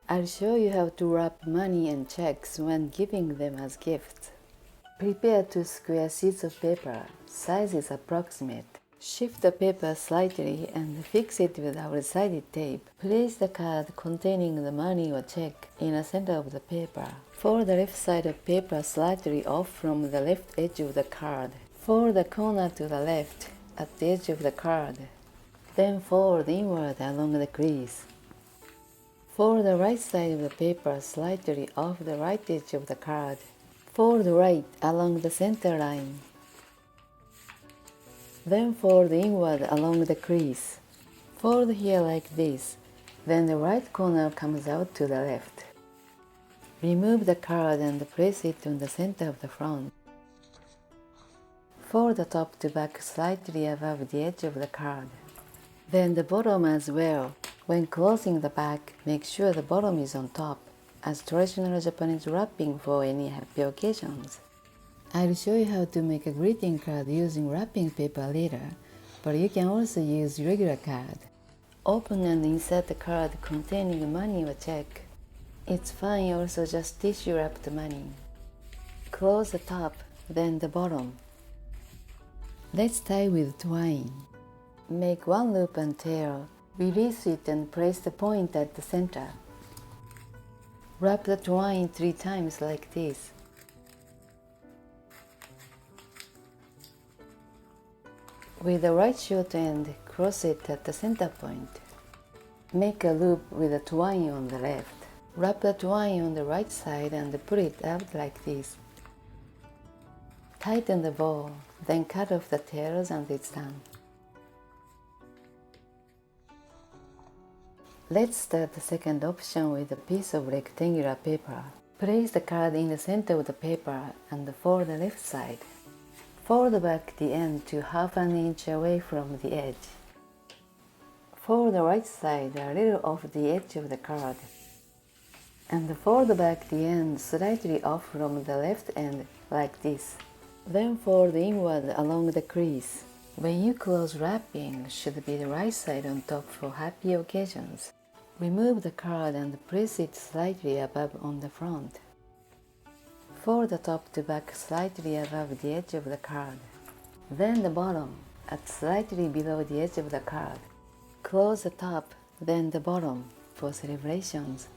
I'll show you how to wrap money and checks when giving them as gifts. Prepare 2 square sheets of paper. Size is approximate. Shift the paper slightly and fix it with double-sided tape. Place the card containing the money or check in the center of the paper. Fold the left side of paper slightly off from the left edge of the card. Fold the corner to the left at the edge of the card. Then fold inward along the crease. Fold the right side of the paper slightly off the right edge of the card. Fold right along the center line. Then fold inward along the crease. Fold here like this, then the right corner comes out to the left. Remove the card and place it on the center of the front. Fold the top to back slightly above the edge of the card. Then the bottom as well. When closing the back, make sure the bottom is on top, as traditional Japanese wrapping for any happy occasions. I'll show you how to make a greeting card using wrapping paper later, but you can also use regular card. Open and insert the card containing money or check. It's fine also just tissue wrap the money. Close the top, then the bottom. Let's tie with twine. Make 1 loop and tail. Release it and place the point at the center. Wrap the twine 3 times like this. With the right short end, cross it at the center point. Make a loop with the twine on the left. Wrap the twine on the right side and pull it out like this. Tighten the bow, then cut off the tails and it's done. Let's start the second option with a piece of rectangular paper. Place the card in the center of the paper and fold the left side. Fold back the end to half an inch away from the edge. Fold the right side a little off the edge of the card. And fold back the end slightly off from the left end like this. Then fold inward along the crease. When you close wrapping, should be the right side on top for happy occasions. Remove the card and place it slightly above on the front. Fold the top to back slightly above the edge of the card. Then the bottom, at slightly below the edge of the card. Close the top, then the bottom, for celebrations.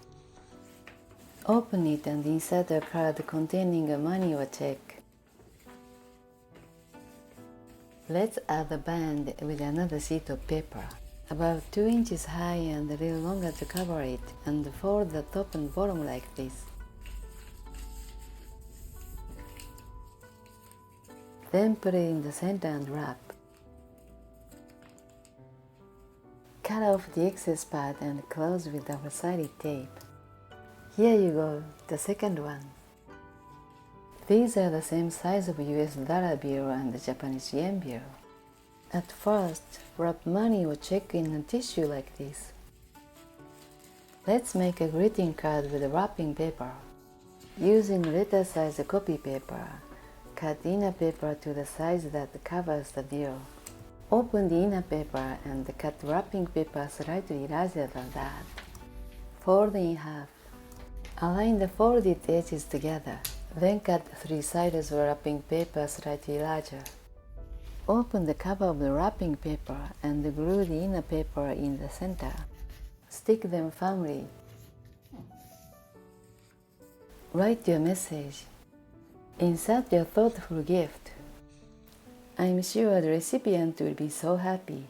Open it and insert a card containing a money or check. Let's add a band with another sheet of paper, about 2 inches high and a little longer to cover it, and fold the top and bottom like this. Then put it in the center and wrap. Cut off the excess part and close with double-sided tape. Here you go, the second one. These are the same size of US dollar bill and the Japanese yen bill. At first, wrap money or check in a tissue like this. Let's make a greeting card with wrapping paper. Using letter-size copy paper, cut inner paper to the size that covers the bill. Open the inner paper and cut wrapping paper slightly larger than that. Fold in half. Align the folded edges together. Then cut 3 sides of wrapping paper slightly larger. Open the cover of the wrapping paper and glue the inner paper in the center. Stick them firmly. Write your message. Insert your thoughtful gift. I'm sure the recipient will be so happy.